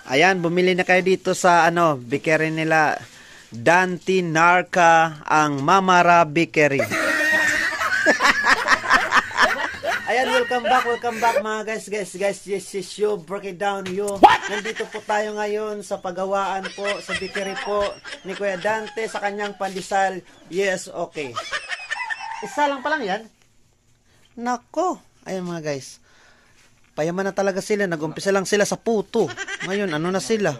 Ayan, bumili na kayo dito sa bakery nila. Dante Narca, ang Mamara Bakery. Ayan, welcome back mga guys. Yes, you break it down you. Nandito po tayo ngayon sa paggawaan po, sa bakery po ni Kuya Dante sa kanyang pandesal. Yes, okay. Isa lang pa lang yan. Nako. Ayan mga guys. Payaman na talaga sila. Nag-umpisa lang sila sa puto. Ngayon, ano na sila?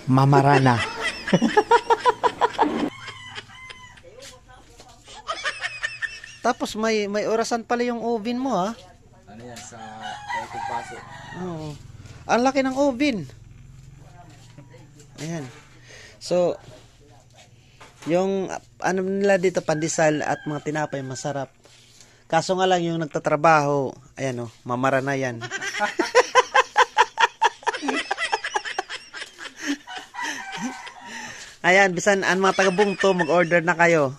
Mamarana. Tapos may orasan pala yung oven mo, ha? Ano yan, sa paso. Oo. Ang laki ng oven. Ayan. So, yung ano nila dito, pandesal at mga tinapay, masarap. Kaso nga lang yung nagtatrabaho, ayan mamara na yan. Ayan, bisan ang mga taga-Bungto, mag-order na kayo.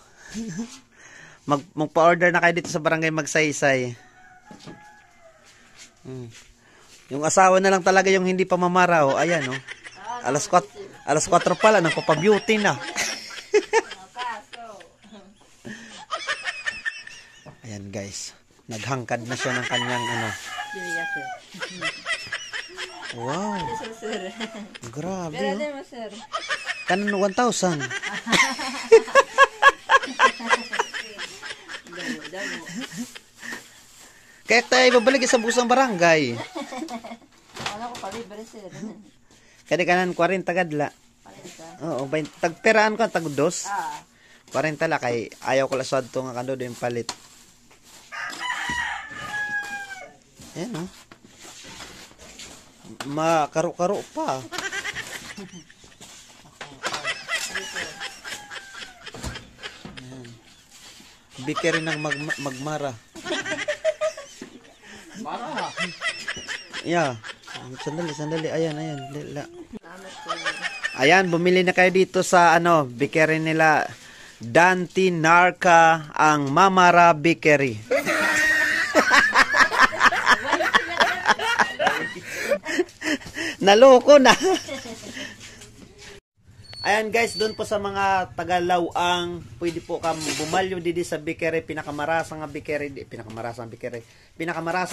Magpa-order na kayo dito sa barangay Magsaysay. Yung asawa na lang talaga yung hindi pa mamara, ayan Alas 4 pala, nagpapa-beauty na. Ayan guys, naghangkad na siya ng kanyang Wow. Grabe. Kanan 1,000. Kaya tayo ibabalik sa busang barangay. Ano ko palibre sir. Kaya kanan 40 kadla. 40. Oo, tagperaan ko tag 2. 40 la kay ayaw ko lasad to nga kando din palit. Ayan makaro-karo pa. Ayan. Bakery ng magmara. Mara. Yeah. Sandali. Ayan. Ayan, bumili na kayo dito sa bakery nila. Dante Narca, ang Mamara Bakery. Naloko na. Ayan guys, doon po sa mga taga-Lawang, pwede po kam bumalyo didi sa bakery, pinakamarasang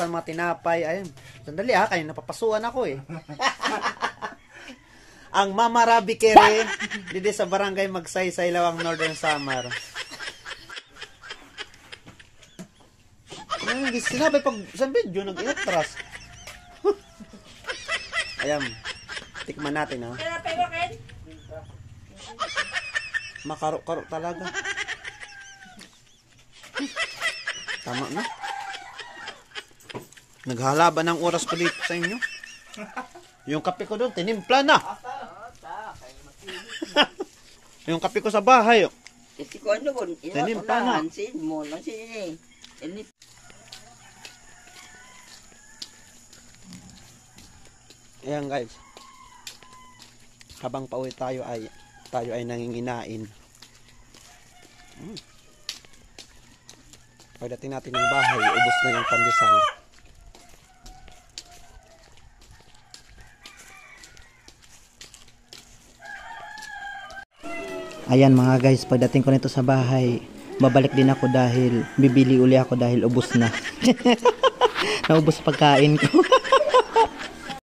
mga tinapay. Ayan, sandali kayo napapasuan ako Ang Mamara Bakery didi sa barangay Magsaysay, Lawang, Northern Samar. Sinabi pag sa video nag-iatras. Ayan, tikman natin makaro-karo talaga. Tama na. Naghalaban ng oras ko dito sa inyo. Yung kape ko doon, tinimpla na. Yung kape ko sa bahay. Tinimpla na. Ayan guys. Habang pauwi tayo ay nanginginain. Pagdating natin ng bahay, ubos na yung pandesal. Ayan mga guys, pagdating ko nito sa bahay, babalik din ako dahil bibili uli ako dahil ubos na. Naubos pagkain ko.